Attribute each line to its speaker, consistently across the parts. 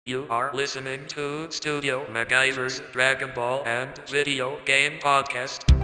Speaker 1: You are listening to Studio MacGyver's Dragon Ball and Video Game Podcast.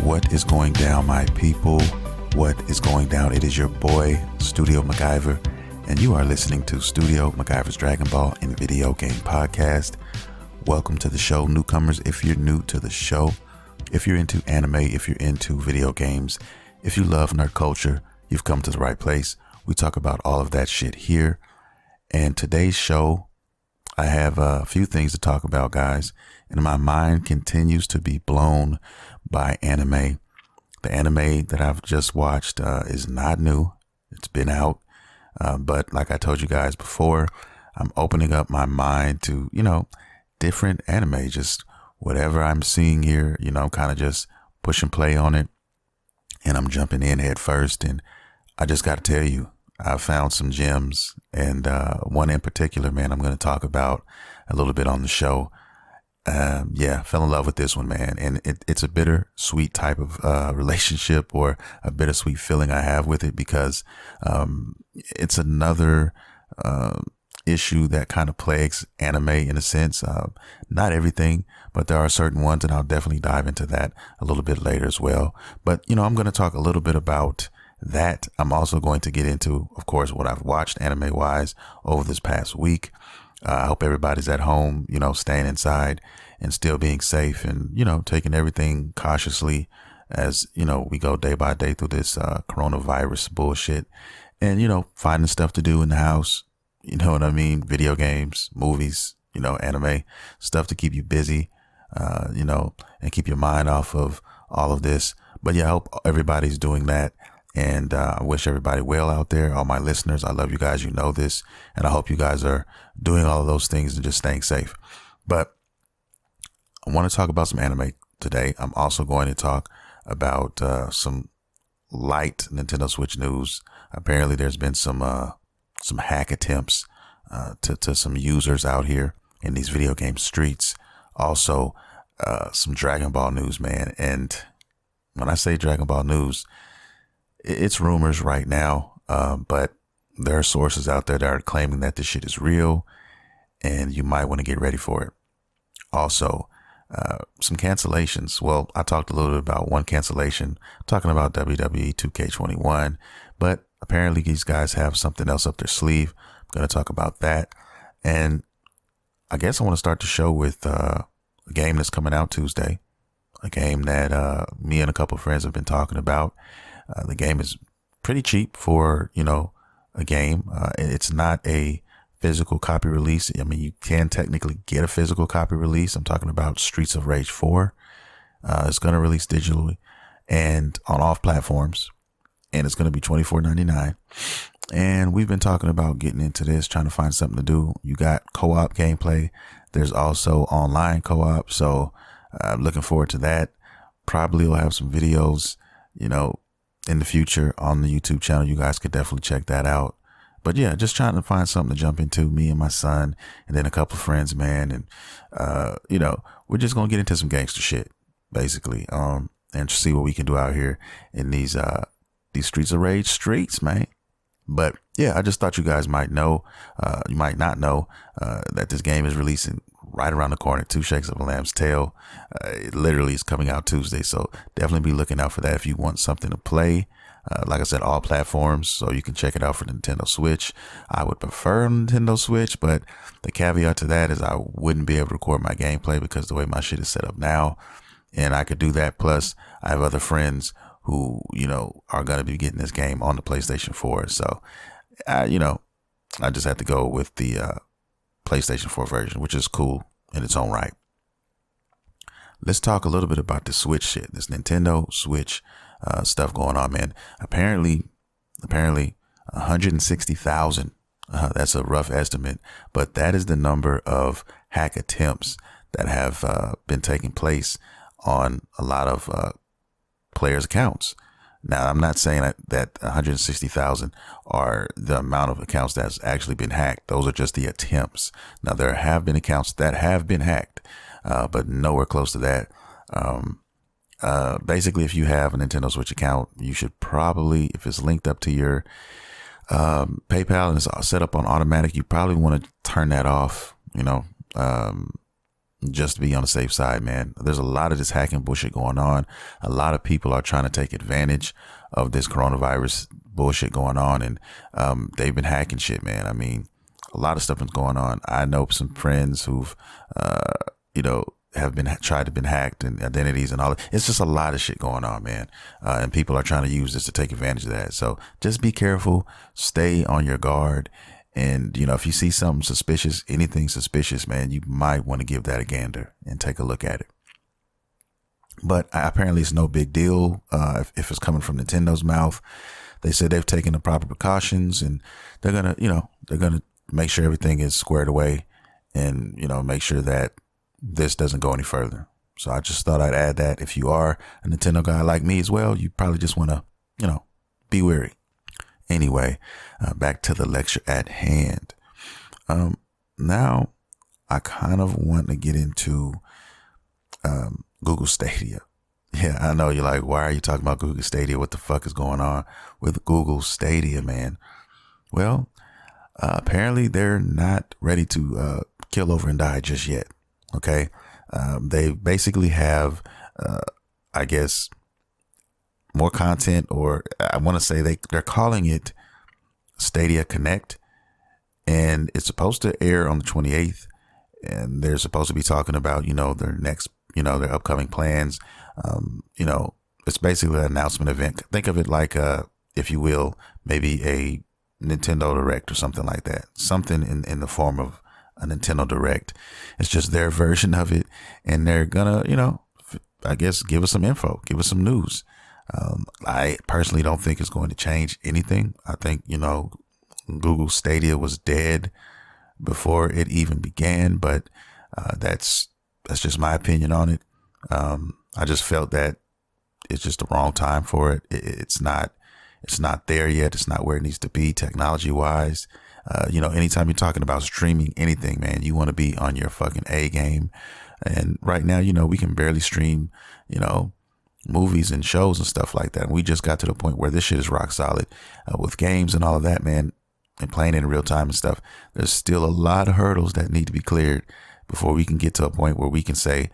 Speaker 2: What is going down, my people? What is going down? It is your boy, Studio McGyver, and you are listening to Studio McGyver's Dragon Ball and Video Game Podcast. Welcome to the show, newcomers. If you're new to the show, if you're into anime, if you're into video games, if you love nerd culture, you've come to the right place. We talk about all of that shit here. And today's show, I have a few things to talk about, guys, and my mind continues to be blown by anime. The anime that I've just watched is not new. It's been out. But like I told you guys before, I'm opening up my mind to, different anime, just whatever I'm seeing here, I'm kind of just push and play on it, and I'm jumping in head first. And I just got to tell you, I found some gems, and one in particular, man, I'm going to talk about a little bit on the show. Fell in love with this one, man. And it's a bittersweet type of relationship, or a bittersweet feeling I have with it, because it's another issue that kind of plagues anime in a sense. Not everything, but there are certain ones, and I'll definitely dive into that a little bit later as well. But, I'm going to talk a little bit about that. I'm also going to get into, of course, what I've watched anime wise over this past week. I hope everybody's at home, staying inside and still being safe, and, taking everything cautiously as, we go day by day through this coronavirus bullshit, and, finding stuff to do in the house. You know what I mean? Video games, movies, anime, stuff to keep you busy, and keep your mind off of all of this. But yeah, I hope everybody's doing that. And I wish everybody well out there. All my listeners, I love you guys. You know this. And I hope you guys are doing all of those things and just staying safe. But I want to talk about some anime today. I'm also going to talk about some light Nintendo Switch news. Apparently, there's been some hack attempts to some users out here in these video game streets. Also, some Dragon Ball news, man. And when I say Dragon Ball news, it's rumors right now, but there are sources out there that are claiming that this shit is real, and you might want to get ready for it. Also, some cancellations. Well, I talked a little bit about one cancellation, talking about WWE 2K21, but apparently these guys have something else up their sleeve. I'm going to talk about that. And I guess I want to start the show with a game that's coming out Tuesday, a game that me and a couple of friends have been talking about. The game is pretty cheap for, a game. It's not a physical copy release. I mean, you can technically get a physical copy release. I'm talking about Streets of Rage 4. It's going to release digitally and on all platforms, and it's going to be $24.99. And we've been talking about getting into this, trying to find something to do. You got co-op gameplay. There's also online co-op. So I'm looking forward to that. Probably will have some videos, in the future on the YouTube channel. You guys could definitely check that out. But yeah, just trying to find something to jump into, me and my son, and then a couple of friends, man. And, we're just going to get into some gangster shit, basically, and see what we can do out here in these Streets of Rage streets, man. But yeah, I just thought you guys might know, you might not know, that this game is releasing right around the corner, 2 Shakes of a Lamb's Tail. It literally is coming out Tuesday, so definitely be looking out for that if you want something to play. Like I said, all platforms, so you can check it out for the Nintendo Switch. I would prefer Nintendo Switch, but the caveat to that is I wouldn't be able to record my gameplay because the way my shit is set up now, and I could do that. Plus, I have other friends who, are going to be getting this game on the PlayStation 4. So, I just have to go with the PlayStation 4 version, which is cool in its own right. Let's talk a little bit about the Switch shit, this Nintendo Switch stuff going on, man. Apparently 160,000. That's a rough estimate, but that is the number of hack attempts that have been taking place on a lot of players' accounts. Now, I'm not saying that 160,000 are the amount of accounts that's actually been hacked. Those are just the attempts. Now, there have been accounts that have been hacked, but nowhere close to that. Basically, if you have a Nintendo Switch account, you should probably, if it's linked up to your PayPal and it's set up on automatic, you probably want to turn that off, just to be on the safe side, man. There's a lot of this hacking bullshit going on. A lot of people are trying to take advantage of this coronavirus bullshit going on, and they've been hacking shit, man. I mean, a lot of stuff is going on. I know some friends who've, have been tried to been hacked and identities and all that. It's just a lot of shit going on, man. And people are trying to use this to take advantage of that. So just be careful, stay on your guard. And, if you see something suspicious, anything suspicious, man, you might want to give that a gander and take a look at it. But apparently it's no big deal. If it's coming from Nintendo's mouth, they said they've taken the proper precautions and they're going to make sure everything is squared away and, make sure that this doesn't go any further. So I just thought I'd add that. If you are a Nintendo guy like me as well, you probably just want to, be wary. Anyway, back to the lecture at hand. Now I kind of want to get into Google Stadia. Yeah, I know you're like, why are you talking about Google Stadia? What the fuck is going on with Google Stadia, man? Well, apparently they're not ready to kill over and die just yet. Okay. They basically have, I guess, more content, or I want to say they're calling it Stadia Connect, and it's supposed to air on the 28th. And they're supposed to be talking about, their next, their upcoming plans. It's basically an announcement event. Think of it like, if you will, maybe a Nintendo Direct or something like that. Something in the form of a Nintendo Direct. It's just their version of it. And they're gonna, I guess, give us some info, give us some news. I personally don't think it's going to change anything. I think, Google Stadia was dead before it even began, but that's just my opinion on it. I just felt that it's just the wrong time for it. It's not there yet. It's not where it needs to be technology wise. Anytime you're talking about streaming anything, man, you want to be on your fucking A game. And right now, we can barely stream, movies and shows and stuff like that. And we just got to the point where this shit is rock solid with games and all of that, man, and playing in real time and stuff. There's still a lot of hurdles that need to be cleared before we can get to a point where we can say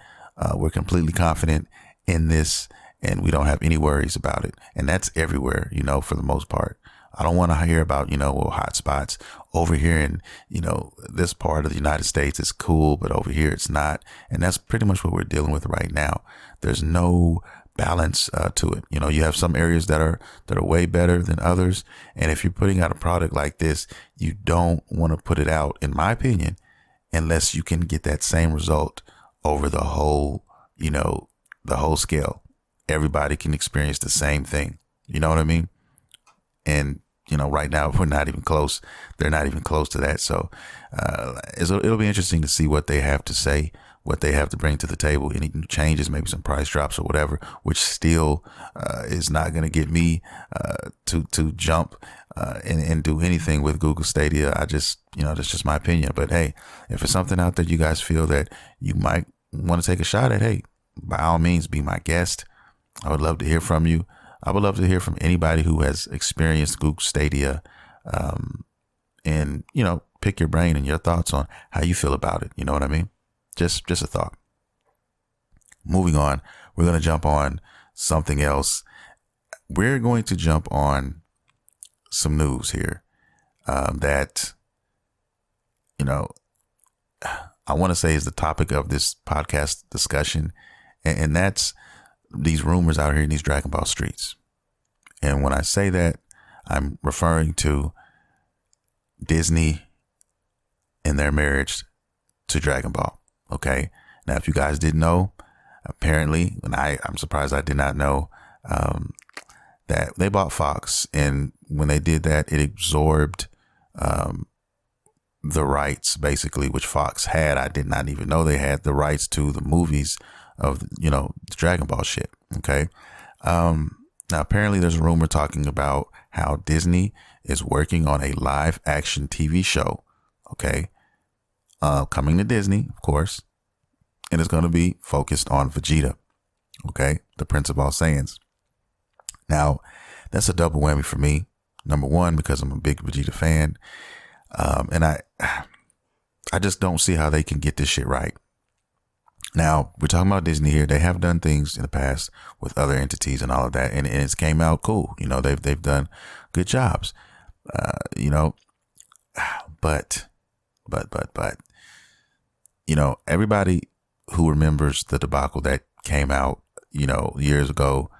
Speaker 2: we're completely confident in this and we don't have any worries about it. And that's everywhere, for the most part. I don't want to hear about, hot spots over here in, this part of the United States is cool, but over here it's not. And that's pretty much what we're dealing with right now. There's no balance to it. You have some areas that are way better than others. And if you're putting out a product like this, you don't want to put it out, in my opinion, unless you can get that same result over the whole, the whole scale. Everybody can experience the same thing. You know what I mean? And, right now we're not even close. They're not even close to that. So it'll be interesting to see what they have to say, what they have to bring to the table, any changes, maybe some price drops or whatever, which still is not going to get me to jump and do anything with Google Stadia. I just, that's just my opinion. But hey, if it's something out there you guys feel that you might want to take a shot at, hey, by all means, be my guest. I would love to hear from you. I would love to hear from anybody who has experienced Google Stadia, and, pick your brain and your thoughts on how you feel about it. You know what I mean? Just a thought. Moving on, we're going to jump on something else. We're going to jump on some news here that, I want to say is the topic of this podcast discussion. And that's these rumors out here in these Dragon Ball streets. And when I say that, I'm referring to Disney and their marriage to Dragon Ball. Okay. Now, if you guys didn't know, apparently, and I'm surprised I did not know, that they bought Fox. And when they did that, it absorbed, the rights, basically, which Fox had. I did not even know they had the rights to the movies of, the Dragon Ball shit. Okay. Now, apparently there's a rumor talking about how Disney is working on a live action TV show. Okay. Coming to Disney, of course. And it's going to be focused on Vegeta. Okay. The Prince of All Saiyans. Now, that's a double whammy for me. Number one, because I'm a big Vegeta fan. And I just don't see how they can get this shit right. Now, we're talking about Disney here. They have done things in the past with other entities and all of that, and it's came out cool. They've done good jobs. But everybody who remembers the debacle that came out, years ago,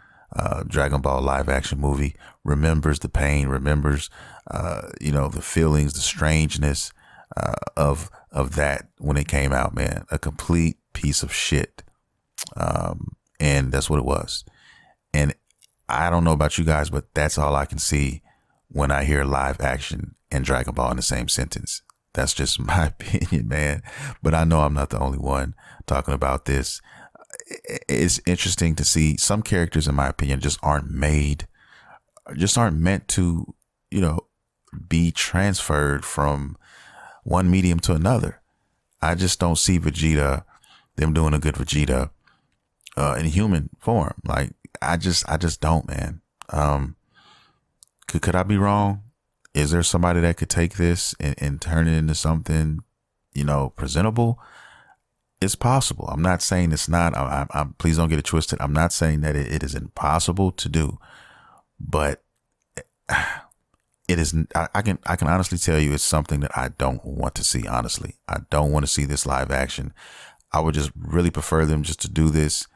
Speaker 2: Dragon Ball live action movie, remembers the pain, remembers, the feelings, the strangeness, of that when it came out, man. A complete piece of shit. And that's what it was. And I don't know about you guys, but that's all I can see when I hear live action and Dragon Ball in the same sentence. That's just my opinion, man. But I know I'm not the only one talking about this. It's interesting to see some characters, in my opinion, just aren't meant to, be transferred from one medium to another. I just don't see them doing a good Vegeta in human form. Like, I just don't, man. Could I be wrong? Is there somebody that could take this and turn it into something, presentable? It's possible. I'm not saying it's not. I'm please don't get it twisted. I'm not saying that it is impossible to do, but it is. I can honestly tell you it's something that I don't want to see. Honestly, I don't want to see this live action. I would just really prefer them just to do this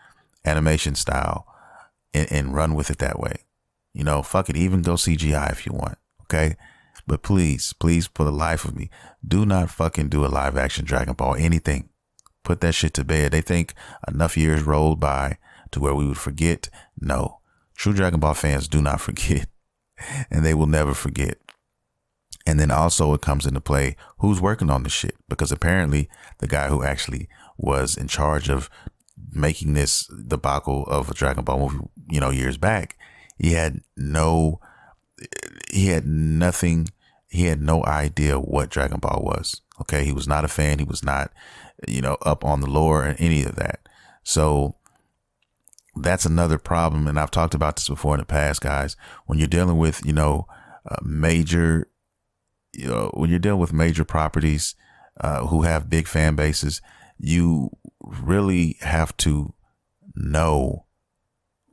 Speaker 2: animation style and run with it that way. Fuck it. Even go CGI if you want. Okay. But please, for the life of me, do not fucking do a live action Dragon Ball anything. Put that shit to bed. They think enough years rolled by to where we would forget. No, true Dragon Ball fans do not forget, and they will never forget. And then also it comes into play who's working on this shit, because apparently the guy who actually was in charge of making this debacle of a Dragon Ball movie, years back, he had nothing. He had no idea what Dragon Ball was. Okay. He was not a fan. He was not, up on the lore and any of that. So that's another problem. And I've talked about this before in the past, guys. When you're dealing with, major properties, who have big fan bases, you really have to know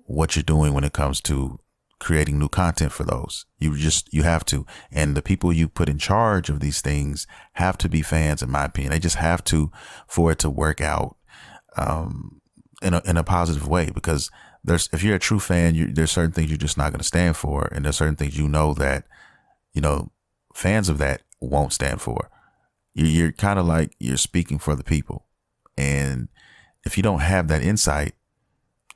Speaker 2: what you're doing when it comes to creating new content for those. You have to. And the people you put in charge of these things have to be fans, in my opinion. They just have to, for it to work out, in a positive way, because if you're a true fan, there's certain things you're just not going to stand for. And there's certain things, that, fans of that won't stand for. You're kind of like you're speaking for the people. And if you don't have that insight,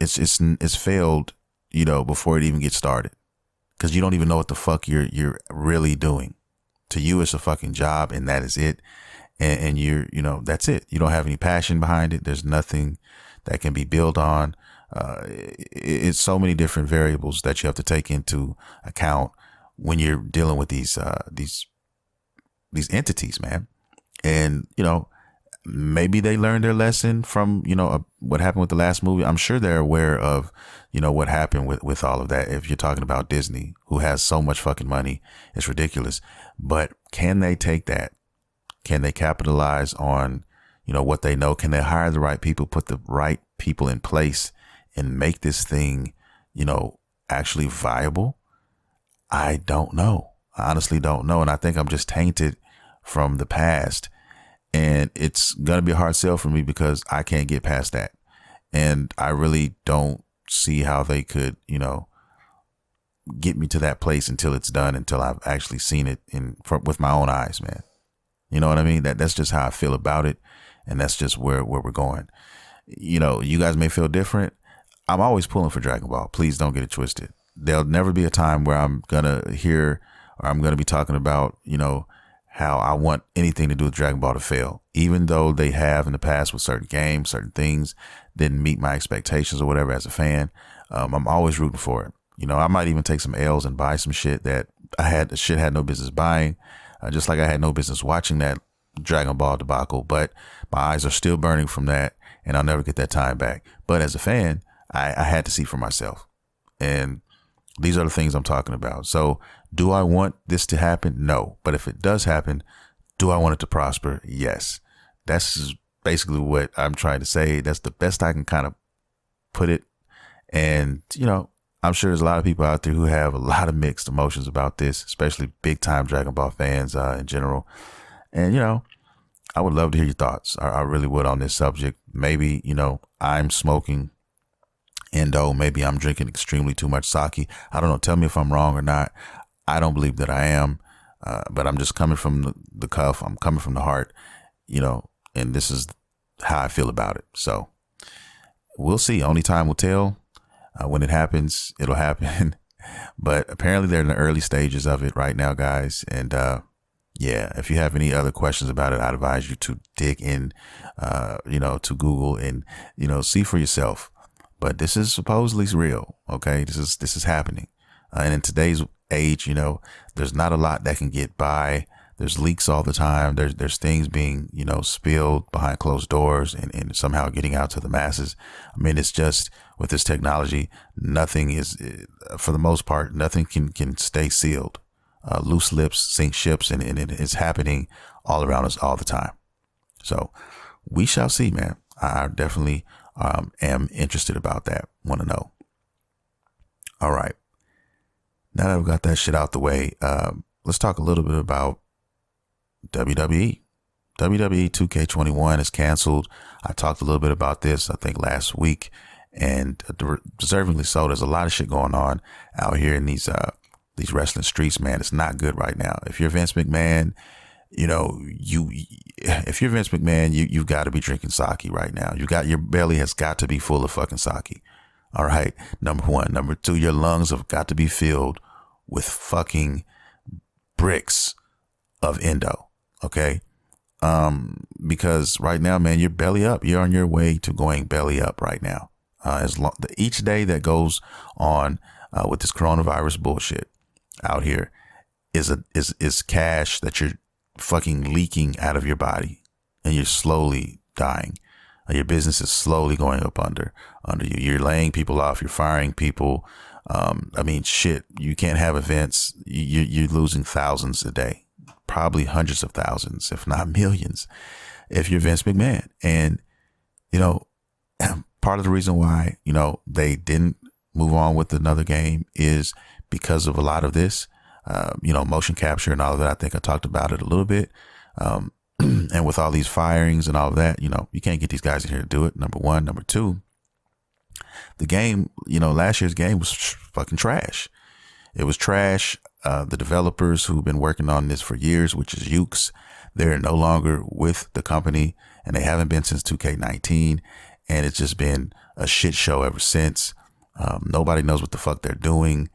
Speaker 2: it's failed, before it even gets started, because you don't even know what the fuck you're really doing. To you, it's a fucking job, and that is it. And you're, that's it. You don't have any passion behind it. There's nothing that can be built on. It's so many different variables that you have to take into account when you're dealing with these entities, man. And, maybe they learned their lesson from, what happened with the last movie. I'm sure they're aware of, what happened with all of that. If you're talking about Disney, who has so much fucking money, it's ridiculous. But can they take that? Can they capitalize on, what they know? Can they hire the right people, put the right people in place, and make this thing, actually viable? I don't know. I honestly don't know. And I think I'm just tainted from the past. And it's going to be a hard sell for me because I can't get past that. And I really don't see how they could, get me to that place until it's done, until I've actually seen it with my own eyes, man. You know what I mean? That's just how I feel about it. And that's just where we're going. You guys may feel different. I'm always pulling for Dragon Ball. Please don't get it twisted. There'll never be a time where I'm going to hear, or I'm going to be talking about, how I want anything to do with Dragon Ball to fail, even though they have in the past with certain games, certain things didn't meet my expectations or whatever as a fan. I'm always rooting for it. You know, I might even take some L's and buy some shit that had no business buying, just like I had no business watching that Dragon Ball debacle, but my eyes are still burning from that, and I'll never get that time back. But as a fan, I had to see for myself. And these are the things I'm talking about. So do I want this to happen? No. But if it does happen, do I want it to prosper? Yes. That's basically what I'm trying to say. That's the best I can kind of put it. And, you know, I'm sure there's a lot of people out there who have a lot of mixed emotions about this, especially big time Dragon Ball fans in general. And, you know, I would love to hear your thoughts. I really would on this subject. Maybe, you know, I'm smoking Endo. Maybe I'm drinking extremely too much sake. I don't know. Tell me if I'm wrong or not. I don't believe that I am, but I'm just coming from the cuff. I'm coming from the heart, you know, and this is how I feel about it. So we'll see. Only time will tell. When it happens, it'll happen. But apparently they're in the early stages of it right now, guys. And yeah, if you have any other questions about it, I'd advise you to dig in, you know, to Google and, you know, see for yourself. But this is supposedly real. OK, this is happening. And in today's age, you know, there's not a lot that can get by. There's leaks all the time. There's things being, you know, spilled behind closed doors and somehow getting out to the masses. I mean, it's just with this technology, nothing is, for the most part, nothing can stay sealed. Loose lips sink ships, and it is happening all around us all the time. So we shall see, man. I definitely am interested about that. Want to know. All right. Now that we've got that shit out the way, let's talk a little bit about WWE. WWE 2K21 is canceled. I talked a little bit about this, I think, last week, and deservingly so. There's a lot of shit going on out here in these wrestling streets, man. It's not good right now. If you're Vince McMahon, you know, if you're Vince McMahon, you've got to be drinking sake right now. Your belly has got to be full of fucking sake. All right. Number one. Number two, your lungs have got to be filled with fucking bricks of endo. Okay. Because right now, man, you're belly up. You're on your way to going belly up right now. Each day that goes on with this coronavirus bullshit out here is cash that you're fucking leaking out of your body, and you're slowly dying. Your business is slowly going up under you. You're laying people off. You're firing people. I mean, shit, you can't have events. You're losing thousands a day, probably hundreds of thousands, if not millions, if you're Vince McMahon. And, you know, part of the reason why, you know, they didn't move on with another game is because of a lot of this, you know, motion capture and all of that. I think I talked about it a little bit. And with all these firings and all of that, you know, you can't get these guys in here to do it. Number one. Number two, the game, you know, last year's game was fucking trash. It was trash. The developers who've been working on this for years, which is Ukes, they're no longer with the company, and they haven't been since 2K19. And it's just been a shit show ever since. Nobody knows what the fuck they're doing.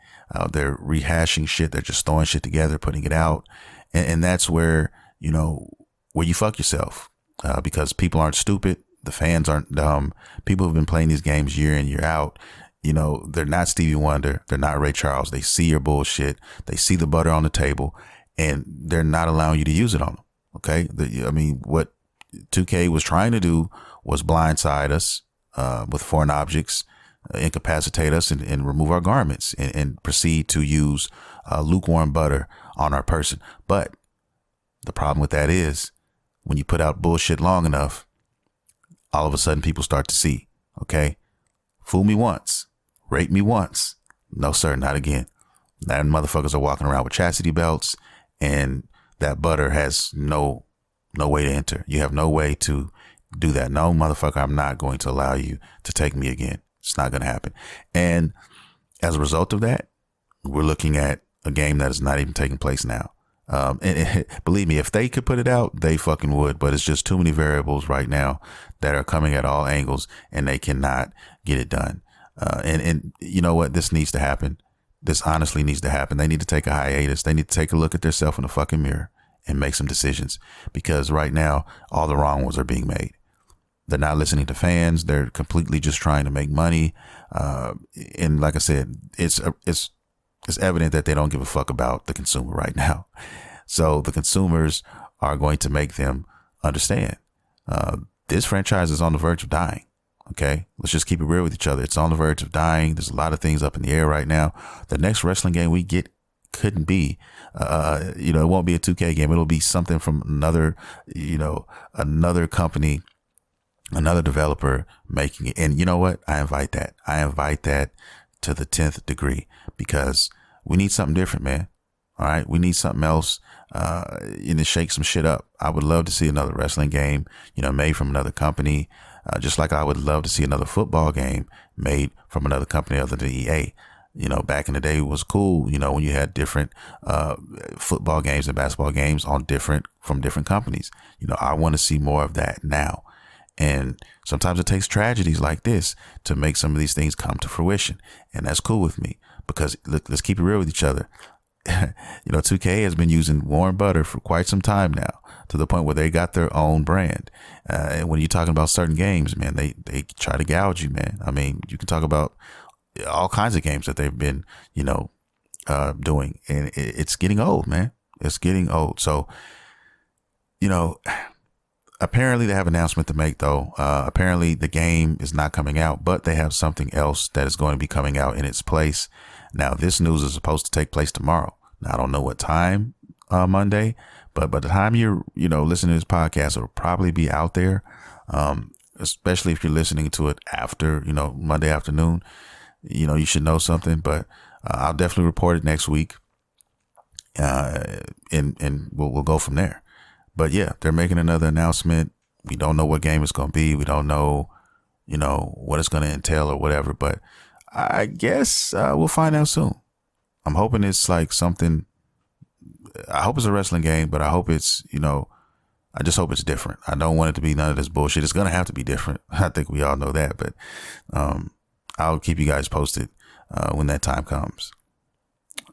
Speaker 2: They're rehashing shit. They're just throwing shit together, putting it out. And that's where, you know, where you fuck yourself, because people aren't stupid. The fans aren't dumb. People who've been playing these games year in, year out, you know, they're not Stevie Wonder. They're not Ray Charles. They see your bullshit. They see the butter on the table, and they're not allowing you to use it on them. Okay. I mean, what 2K was trying to do was blindside us with foreign objects, incapacitate us, and remove our garments, and proceed to use lukewarm butter on our person. But the problem with that is, when you put out bullshit long enough, all of a sudden people start to see. Okay, fool me once, rape me once, no sir, not again. Now motherfuckers are walking around with chastity belts, and that butter has no way to enter. You have no way to do that. No, motherfucker, I'm not going to allow you to take me again. It's not going to happen. And as a result of that, we're looking at a game that is not even taking place now. Believe me, if they could put it out, they fucking would. But it's just too many variables right now that are coming at all angles, and they cannot get it done. And you know what? This needs to happen. This honestly needs to happen. They need to take a hiatus. They need to take a look at themselves in the fucking mirror and make some decisions, because right now all the wrong ones are being made. They're not listening to fans. They're completely just trying to make money. And like I said, it's evident that they don't give a fuck about the consumer right now. So the consumers are going to make them understand this franchise is on the verge of dying. Okay, let's just keep it real with each other. It's on the verge of dying. There's a lot of things up in the air right now. The next wrestling game we get couldn't be, it won't be a 2K game. It'll be something from another company, another developer making it. And you know what? I invite that. I invite that to the 10th degree, because we need something different, man. All right. We need something else, to shake some shit up. I would love to see another wrestling game, made from another company. Just like I would love to see another football game made from another company other than EA. Back in the day it was cool, when you had different football games and basketball games from different companies. I want to see more of that now. And sometimes it takes tragedies like this to make some of these things come to fruition. And that's cool with me, because let's keep it real with each other. 2K has been using Warren Butter for quite some time now, to the point where they got their own brand. And when you're talking about certain games, man, they try to gouge you, man. I mean, you can talk about all kinds of games that they've been, doing, and it's getting old, man. It's getting old. So, apparently they have an announcement to make, though. Apparently the game is not coming out, but they have something else that is going to be coming out in its place. Now, this news is supposed to take place tomorrow. Now, I don't know what time, Monday, but by the time you're, listening to this podcast, it'll probably be out there. Especially if you're listening to it after, Monday afternoon, you should know something, but I'll definitely report it next week. And we'll go from there. But yeah, they're making another announcement. We don't know what game it's going to be. We don't know, what it's going to entail or whatever, but I guess we'll find out soon. I'm hoping it's like something. I hope it's a wrestling game, but I hope it's, I just hope it's different. I don't want it to be none of this bullshit. It's going to have to be different. I think we all know that, but I'll keep you guys posted when that time comes.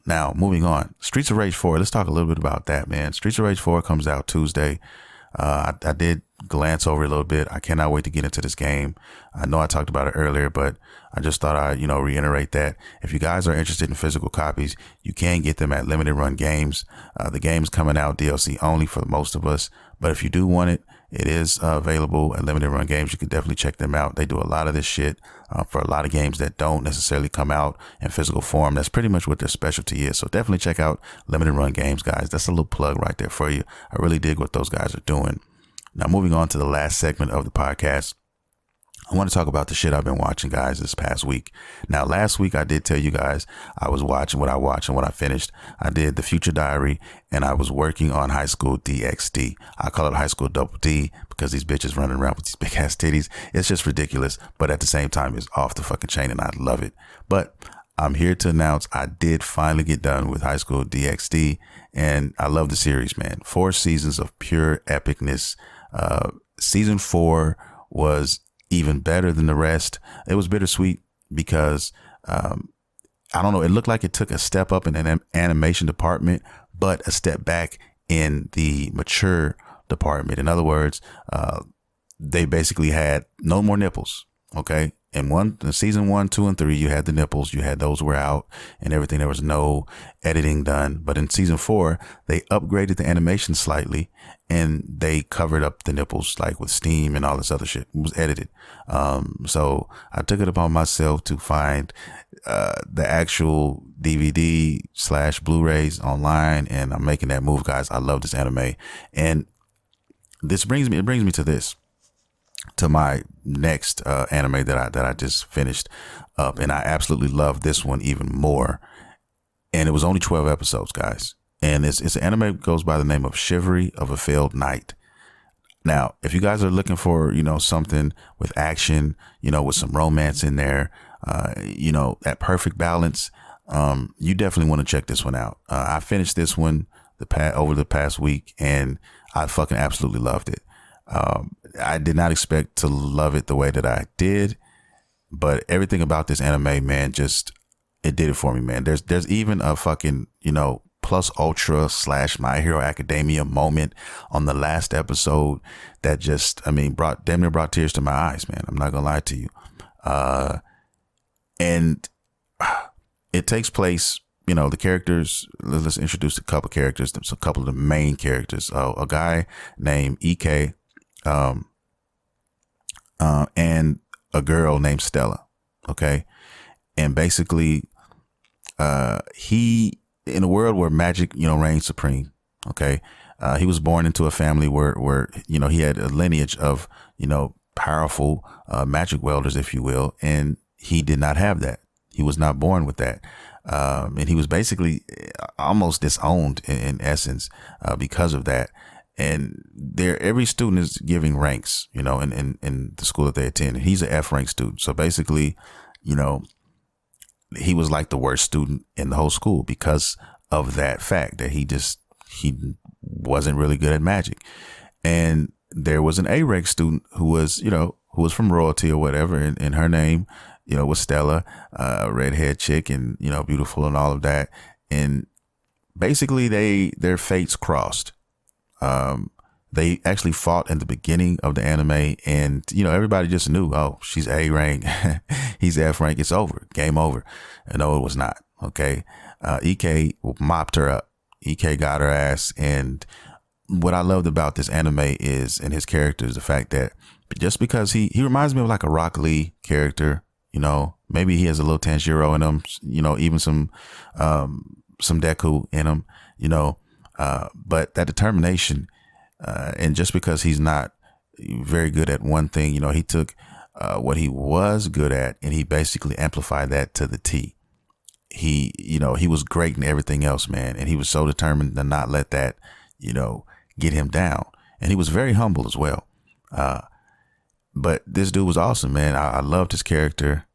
Speaker 2: Now, moving on, Streets of Rage 4. Let's talk a little bit about that, man. Streets of Rage 4 comes out Tuesday. I did glance over it a little bit. I cannot wait to get into this game. I know I talked about it earlier, but I just thought I'd, reiterate that. If you guys are interested in physical copies, you can get them at Limited Run Games. The game's coming out DLC only for most of us, but if you do want it, it is available at Limited Run Games. You can definitely check them out. They do a lot of this shit for a lot of games that don't necessarily come out in physical form. That's pretty much what their specialty is. So definitely check out Limited Run Games, guys. That's a little plug right there for you. I really dig what those guys are doing. Now, moving on to the last segment of the podcast, I want to talk about the shit I've been watching, guys, this past week. Now, last week, I did tell you guys I was watching what I watched and what I finished. I did The Future Diary, and I was working on High School DxD. I call it High School Double D because these bitches running around with these big ass titties. It's just ridiculous, but at the same time, it's off the fucking chain, and I love it. But I'm here to announce I did finally get done with High School DxD, and I love the series, man. 4 seasons of pure epicness. Season 4 was even better than the rest. It was bittersweet because, I don't know, it looked like it took a step up in an animation department, but a step back in the mature department. In other words, they basically had no more nipples. Okay. In season 1, 2, and 3, you had the nipples, you had those were out and everything. There was no editing done. But in season 4, they upgraded the animation slightly and they covered up the nipples like with steam and all this other shit. It was edited. So I took it upon myself to find the actual DVD/Blu-rays online, and I'm making that move, guys. I love this anime, and it brings me to this. To my next anime that I just finished up, and I absolutely love this one even more. And it was only 12 episodes, guys. And it's an anime that goes by the name of Chivalry of a Failed Knight. Now, if you guys are looking for, something with action, with some romance in there, that perfect balance, you definitely want to check this one out. I finished this one over the past week, and I fucking absolutely loved it. I did not expect to love it the way that I did, but everything about this anime, man, it did it for me, man. There's even a fucking, plus ultra / My Hero Academia moment on the last episode that just, I mean, damn near brought tears to my eyes, man. I'm not gonna lie to you. And it takes place, you know, the characters, let's introduce a couple characters, a couple of the main characters. A guy named EK, and a girl named Stella. Okay. And basically, he, in a world where magic, you know, reigns supreme. Okay. He was born into a family where, you know, he had a lineage of, you know, powerful, magic welders, if you will. And he did not have that. He was not born with that. And he was basically almost disowned in essence, because of that. And every student is giving ranks, you know, in the school that they attend. And he's an F rank student. So basically, you know, he was like the worst student in the whole school because of that fact that he wasn't really good at magic. And there was an A rank student who was from royalty or whatever. And her name, you know, was Stella, a redhead chick, and, you know, beautiful and all of that. And basically their fates crossed. They actually fought in the beginning of the anime, and, you know, everybody just knew, oh, she's A rank, he's F rank, it's over, game over. And no, it was not. Okay. EK mopped her up. EK got her ass. And what I loved about this anime and his character is the fact that just because he reminds me of like a Rock Lee character, you know, maybe he has a little Tanjiro in him, you know, even some Deku in him, you know, but that determination, and just because he's not very good at one thing, you know, he took what he was good at and he basically amplified that to the T. He, you know, he was great in everything else, man. And he was so determined to not let that, you know, get him down. And he was very humble as well. But this dude was awesome, man. I loved his character.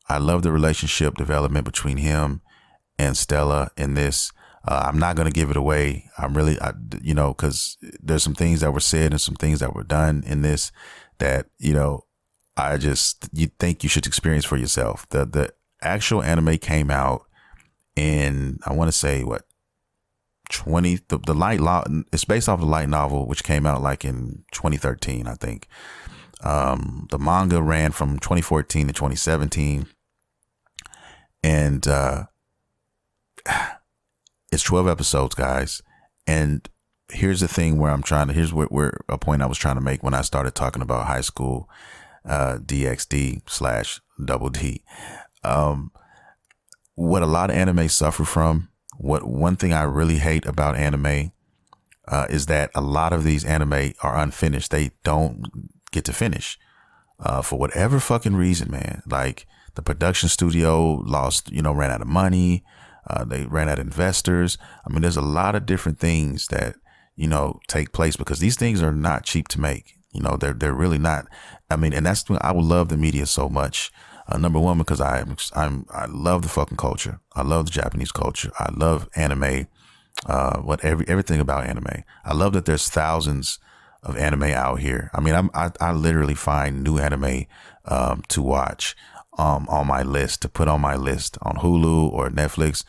Speaker 2: I loved the relationship development between him and Stella in this. I'm not going to give it away. You know, because there's some things that were said and some things that were done in this that, you know, you think you should experience for yourself. The actual anime came out in, I want to say what, it's based off the light novel, which came out like in 2013, I think. The manga ran from 2014 to 2017, and it's 12 episodes, guys. And here's the thing here's where a point I was trying to make when I started talking about high school DxD / double D. What a lot of anime suffer from, one thing I really hate about anime is that a lot of these anime are unfinished. They don't get to finish for whatever fucking reason, man. Like the production studio ran out of money. They ran out of investors. I mean, there's a lot of different things that, you know, take place because these things are not cheap to make. You know, they're really not. I mean, and that's when I would love the media so much. Number one, because I love the fucking culture. I love the Japanese culture. I love anime. Everything about anime. I love that there's thousands of anime out here. I mean, I literally find new anime to watch on my list, to put on my list on Hulu or Netflix.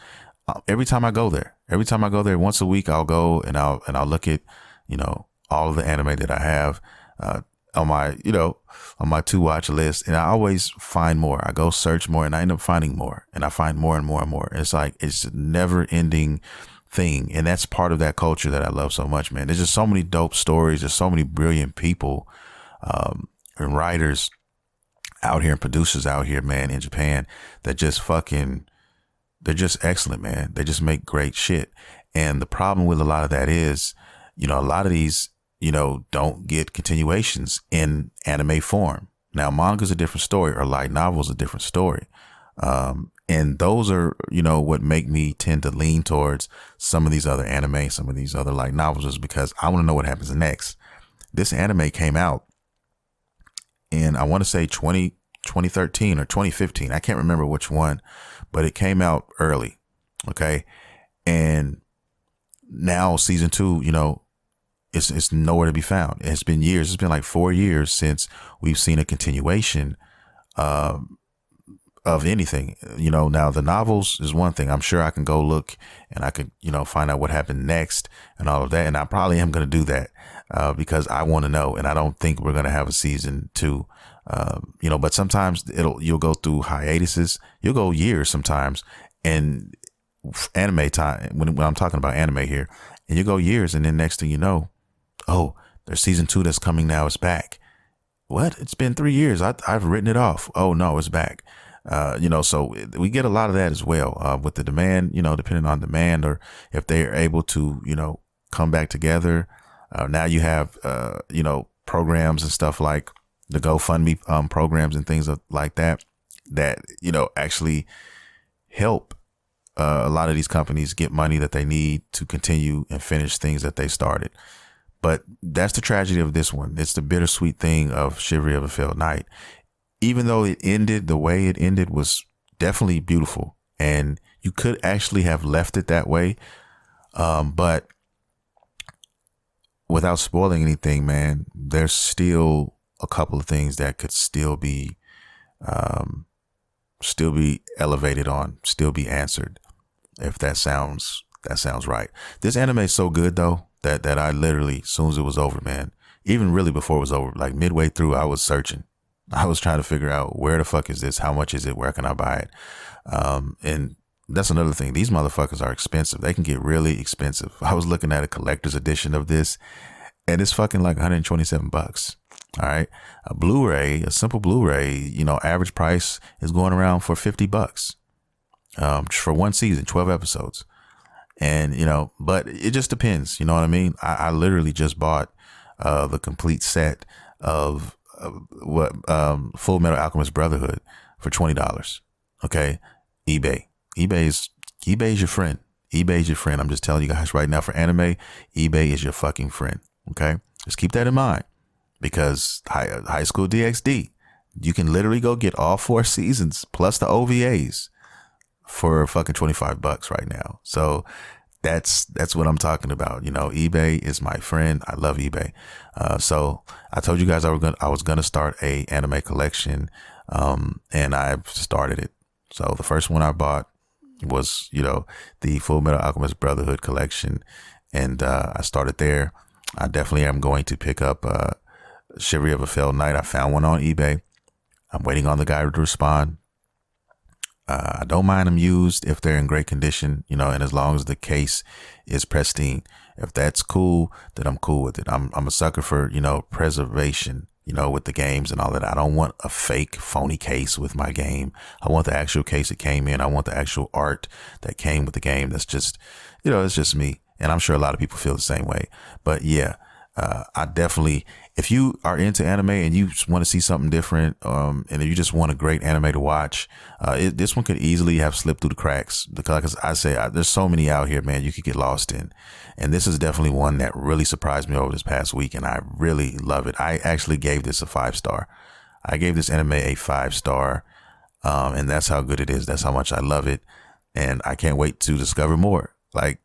Speaker 2: Every time I go there, once a week, I'll go and I'll look at, you know, all of the anime that I have on my to watch list, and I always find more. I go search more, and I end up finding more, and I find more and more and more. It's like it's a never ending thing, and that's part of that culture that I love so much, man. There's just so many dope stories. There's so many brilliant people and writers out here and producers out here, man, in Japan that they're just excellent, man. They just make great shit. And the problem with a lot of that is, you know, a lot of these, you know, don't get continuations in anime form. Now, manga is a different story, or light novel is a different story. And those are, you know, what make me tend to lean towards some of these other anime, some of these other light novels, is because I want to know what happens next. This anime came out in, I want to say 2013 or 2015. I can't remember which one, but it came out early. Okay. And now season 2, you know, it's nowhere to be found. It's been years. It's been like 4 years since we've seen a continuation of anything. Now the novels is one thing. I'm sure I can go look and I could, find out what happened next and all of that. And I probably am going to do that because I want to know. And I don't think we're going to have a season 2. But sometimes you'll go through hiatuses. You'll go years sometimes. And anime time, when I'm talking about anime here, and you go years, and then next thing you know, oh, there's season 2 that's coming now. It's back. What? It's been 3 years. I've written it off. Oh no, it's back. So we get a lot of that as well with the demand, depending on demand, or if they are able to, come back together. Now you have, programs and stuff like the GoFundMe programs and things like that, actually help a lot of these companies get money that they need to continue and finish things that they started. But that's the tragedy of this one. It's the bittersweet thing of Chivalry of a Failed Knight. Even though it ended, the way it ended was definitely beautiful. And you could actually have left it that way. But without spoiling anything, man, there's still a couple of things that could still be elevated on, still be answered. If that sounds right. This anime is so good though, that I literally, as soon as it was over, man, even really before it was over, like midway through, I was searching. I was trying to figure out where the fuck is this? How much is it? Where can I buy it? And that's another thing. These motherfuckers are expensive. They can get really expensive. I was looking at a collector's edition of this, and it's fucking like $127. All right. A Blu-ray, a simple Blu-ray, average price is going around for $50 for one season, 12 episodes. And, but it just depends. You know what I mean? I literally just bought the complete set of Full Metal Alchemist Brotherhood for $20. Okay. eBay is your friend. eBay is your friend. I'm just telling you guys right now, for anime, eBay is your fucking friend. Okay. Just keep that in mind, because High School DxD, you can literally go get all 4 seasons plus the OVAs for fucking $25 right now. So that's what I'm talking about. eBay is my friend. I love eBay. So I told you guys I was gonna start a anime collection, and I've started it. So the first one I bought was, the Full Metal Alchemist Brotherhood collection, and I started there. I definitely am going to pick up Chivalry of a Failed Knight. I found one on eBay. I'm waiting on the guy to respond. I don't mind them used if they're in great condition, and as long as the case is pristine. If that's cool, then I'm cool with it. I'm a sucker for, preservation, with the games and all that. I don't want a fake phony case with my game. I want the actual case it came in. I want the actual art that came with the game. That's just, it's just me. And I'm sure a lot of people feel the same way. But yeah, I definitely, if you are into anime and you want to see something different, and if you just want a great anime to watch, this one could easily have slipped through the cracks, because I say there's so many out here, man, you could get lost in. And this is definitely one that really surprised me over this past week, and I really love it. I actually gave this a 5-star. I gave this anime a 5-star, and that's how good it is. That's how much I love it. And I can't wait to discover more. Like,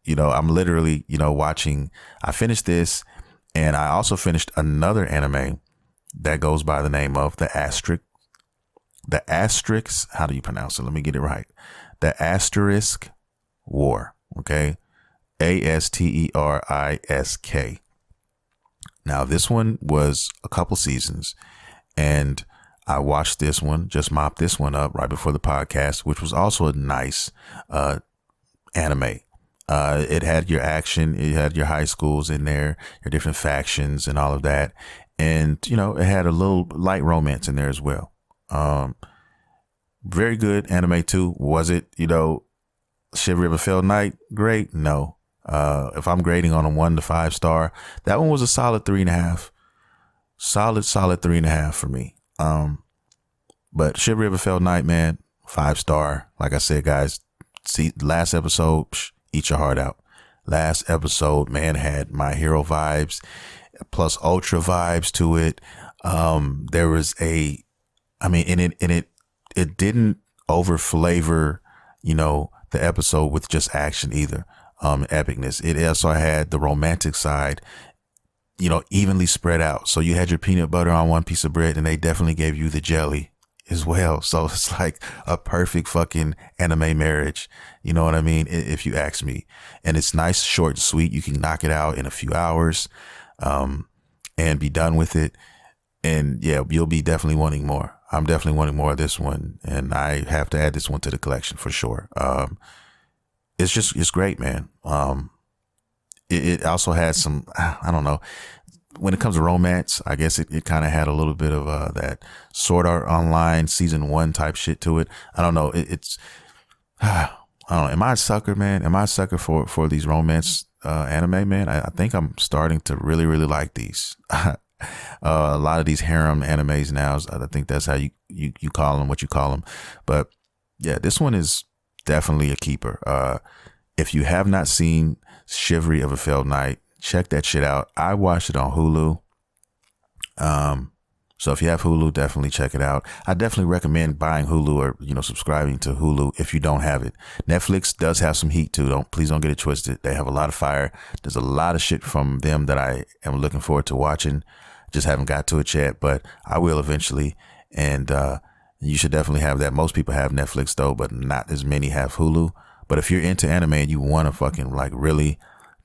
Speaker 2: I'm literally, watching. I finished this. And I also finished another anime that goes by the name of the Asterisk. How do you pronounce it? Let me get it right. The Asterisk War. Okay. Asterisk. Now, this one was a couple seasons, and I watched this one, just mopped this one up right before the podcast, which was also a nice anime. It had your action, it had your high schools in there, your different factions and all of that. And, it had a little light romance in there as well. Very good anime too. Was it, Chivalry of a Failed Knight? Great? No. If I'm grading on a 1 to 5 star, that one was a solid 3.5. Solid 3.5 for me. But Chivalry of a Failed Knight, man, 5 star. Like I said, guys, see, last episode, eat your heart out. Last episode, man, had My Hero vibes plus Ultra vibes to it. There was it didn't over flavor, the episode with just action either. Epicness. It also had the romantic side, evenly spread out. So you had your peanut butter on one piece of bread, and they definitely gave you the jelly as well. So it's like a perfect fucking anime marriage. You know what I mean? If you ask me. And it's nice, short, and sweet. You can knock it out in a few hours, and be done with it. And yeah, you'll be definitely wanting more. I'm definitely wanting more of this one. And I have to add this one to the collection for sure. It's great, man. It also has some, I don't know, when it comes to romance, I guess it kind of had a little bit of that Sword Art Online season 1 type shit to it. I don't know. It's I don't know. Am I a sucker, man? Am I a sucker for these romance anime, man? I think I'm starting to really, really like these. A lot of these harem animes now, I think that's how you call them, what you call them. But yeah, this one is definitely a keeper. If you have not seen Chivalry of a Failed Knight, check that shit out. I watched it on Hulu. So if you have Hulu, definitely check it out. I definitely recommend buying Hulu or, subscribing to Hulu if you don't have it. Netflix does have some heat too. Please don't get it twisted. They have a lot of fire. There's a lot of shit from them that I am looking forward to watching. Just haven't got to it yet, but I will eventually. And, you should definitely have that. Most people have Netflix though, but not as many have Hulu. But if you're into anime and you want to fucking like really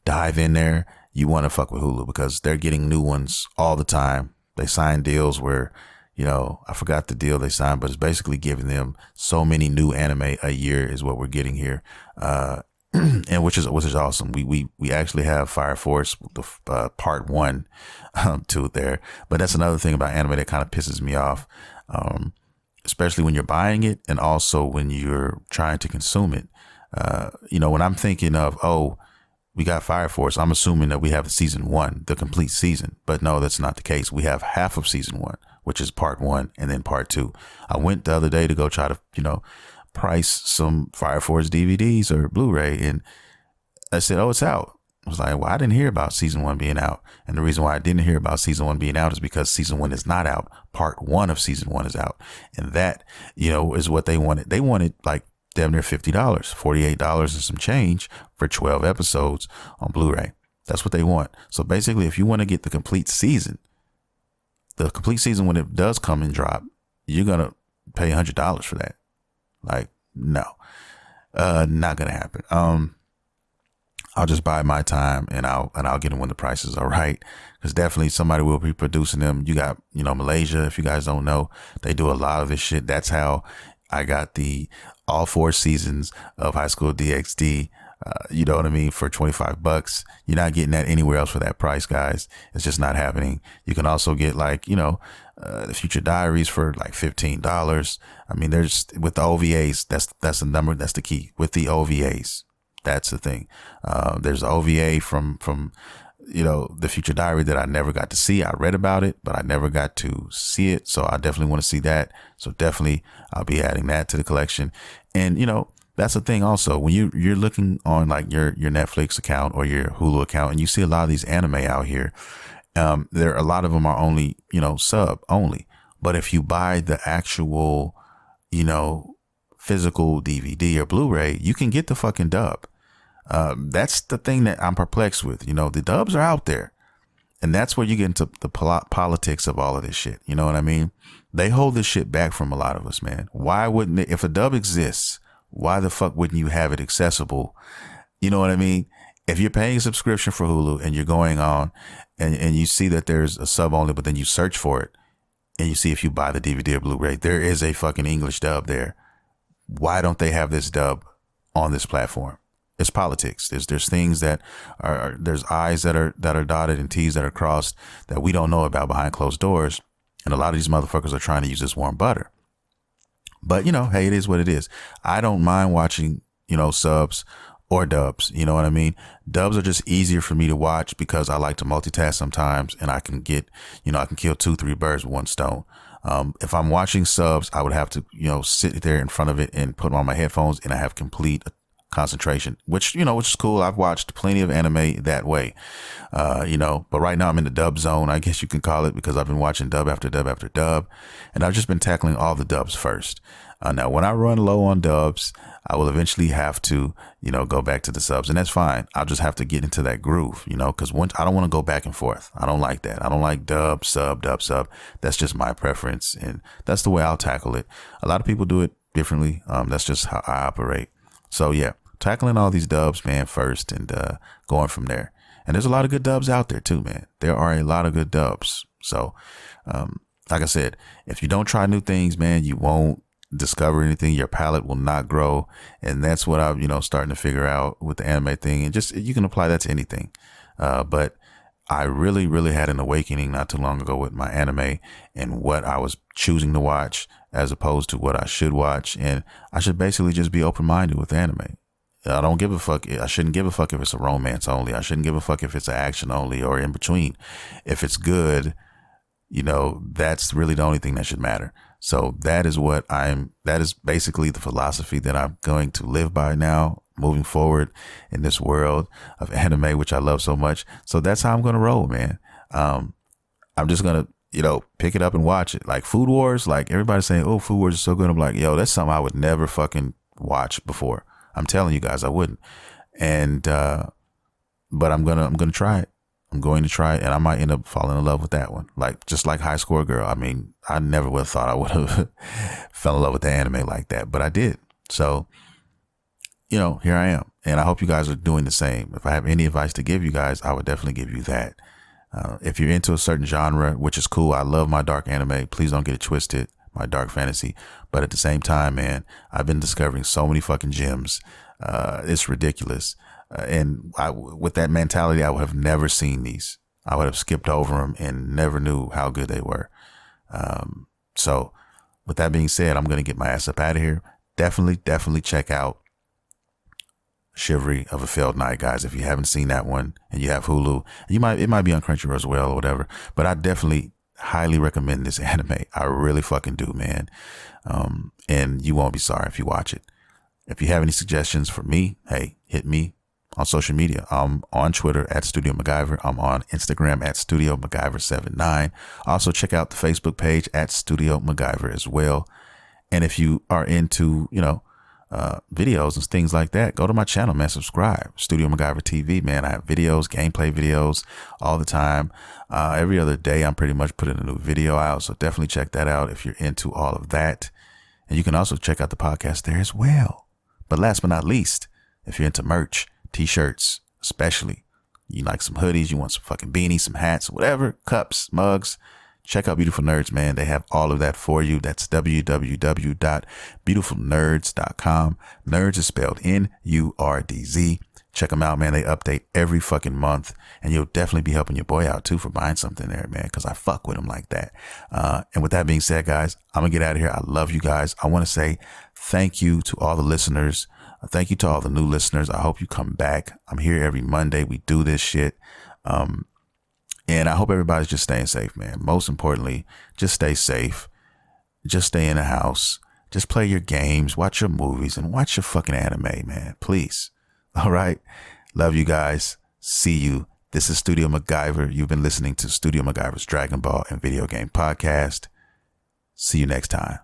Speaker 2: dive in there, you want to fuck with Hulu because they're getting new ones all the time. They sign deals where, I forgot the deal they signed, but it's basically giving them so many new anime a year is what we're getting here. And which is awesome. We actually have Fire Force, the part 1 to it there. But that's another thing about anime that kind of pisses me off. Especially when you're buying it and also when you're trying to consume it. When I'm thinking of, we got Fire Force, I'm assuming that we have season 1, the complete season. But no, that's not the case. We have half of season 1, which is part 1 and then part 2. I went the other day to go try to, price some Fire Force DVDs or Blu-ray. And I said, it's out. I was like, well, I didn't hear about season 1 being out. And the reason why I didn't hear about season 1 being out is because season 1 is not out. Part 1 of season 1 is out. And that, is what they wanted. They wanted like damn near $50, $48 and some change for 12 episodes on Blu-ray. That's what they want. So basically, if you want to get the complete season when it does come and drop, you're going to pay $100 for that. Like, no, not going to happen. I'll just buy my time and I'll get them when the prices are right. Because definitely somebody will be producing them. You got, Malaysia, if you guys don't know, they do a lot of this shit. That's how I got all 4 seasons of High School DxD. You know what I mean? For $25. You're not getting that anywhere else for that price, guys. It's just not happening. You can also get like, the Future Diaries for like $15. I mean, there's with the OVAs, that's the number. That's the key with the OVAs. That's the thing. There's the OVA from, the Future Diary that I never got to see. I read about it, but I never got to see it. So I definitely want to see that. So definitely I'll be adding that to the collection. And, that's the thing also, when you're looking on like your Netflix account or your Hulu account and you see a lot of these anime out here, a lot of them are only, sub only. But if you buy the actual, physical DVD or Blu-ray, you can get the fucking dub. That's the thing that I'm perplexed with. The dubs are out there. And that's where you get into the politics of all of this shit. You know what I mean? They hold this shit back from a lot of us, man. Why wouldn't it? If a dub exists, why the fuck wouldn't you have it accessible? You know what I mean? If you're paying a subscription for Hulu and you're going on and you see that there's a sub only, but then you search for it and you see if you buy the DVD or Blu-ray, there is a fucking English dub there. Why don't they have this dub on this platform? It's politics. There's things that there's I's that are dotted and T's that are crossed that we don't know about behind closed doors. And a lot of these motherfuckers are trying to use this warm butter. But, hey, it is what it is. I don't mind watching, subs or dubs. You know what I mean? Dubs are just easier for me to watch because I like to multitask sometimes and I can get, I can kill 2-3 birds with one stone. If I'm watching subs, I would have to, sit there in front of it and put on my headphones and I have complete concentration, which is cool. I've watched plenty of anime that way, but right now I'm in the dub zone, I guess you can call it, because I've been watching dub after dub after dub, and I've just been tackling all the dubs first. Now, when I run low on dubs, I will eventually have to, go back to the subs, and that's fine. I'll just have to get into that groove, because once I don't want to go back and forth. I don't like that. I don't like dub, sub, dub, sub. That's just my preference, and that's the way I'll tackle it. A lot of people do it differently. That's just how I operate. So yeah, tackling all these dubs, man, first, and going from there. And there's a lot of good dubs out there too, man. There are a lot of good dubs. So, like I said, if you don't try new things, man, you won't discover anything. Your palate will not grow. And that's what I'm, starting to figure out with the anime thing. And just, you can apply that to anything. But I really, really had an awakening not too long ago with my anime and what I was choosing to watch as opposed to what I should watch. And I should basically just be open-minded with anime. I don't give a fuck. I shouldn't give a fuck if it's a romance only. I shouldn't give a fuck if it's an action only or in between. If it's good, that's really the only thing that should matter. So that is basically the philosophy that I'm going to live by now, moving forward in this world of anime, which I love so much. So that's how I'm going to roll, man. I'm just going to, pick it up and watch it. Like Food Wars, like everybody's saying, oh, Food Wars is so good. I'm like, yo, that's something I would never fucking watch before. I'm telling you guys, I wouldn't. And, but I'm going to try it. I'm going to try it, and I might end up falling in love with that one. Like, just like High Score Girl. I mean, I never would have thought I would have fell in love with the anime like that, but I did. So, here I am. And I hope you guys are doing the same. If I have any advice to give you guys, I would definitely give you that. If you're into a certain genre, which is cool. I love my dark anime. Please don't get it twisted. My dark fantasy. But at the same time, man, I've been discovering so many fucking gems. It's ridiculous. And with that mentality, I would have never seen these. I would have skipped over them and never knew how good they were. So with that being said, I'm going to get my ass up out of here. Definitely check out Chivalry of a Failed Knight, guys. If you haven't seen that one and you have Hulu, it might be on Crunchyroll as well or whatever, but I definitely highly recommend this anime. I really fucking do, man. And you won't be sorry if you watch it. If you have any suggestions for me, hey, hit me on social media. I'm on Twitter at StudioMguyvR. I'm on Instagram at StudioMguyvR79. Also check out the Facebook page at StudioMguyvR as well. And if you are into, videos and things like that, go to my channel, man. Subscribe. Studio McGuyver TV, man. I have videos, gameplay videos all the time. Every other day, I'm pretty much putting a new video out. So definitely check that out if you're into all of that. And you can also check out the podcast there as well. But last but not least, if you're into merch, t-shirts, especially, you like some hoodies, you want some fucking beanies, some hats, whatever, cups, mugs, check out Beautiful Nerds, man. They have all of that for you. That's www.beautifulnerds.com. Nerds is spelled N-U-R-D-Z. Check them out, man. They update every fucking month, and you'll definitely be helping your boy out too for buying something there, man, because I fuck with him like that. And with that being said, guys, I'm gonna get out of here. I love you guys. I want to say thank you to all the listeners. Thank you to all the new listeners. I hope you come back. I'm here every Monday. We do this shit. And I hope everybody's just staying safe, man. Most importantly, just stay safe. Just stay in the house. Just play your games, watch your movies, and watch your fucking anime, man. Please. All right. Love you guys. See you. This is Studio McGuyver. You've been listening to Studio McGuyver's Dragon Ball and Video Game Podcast. See you next time.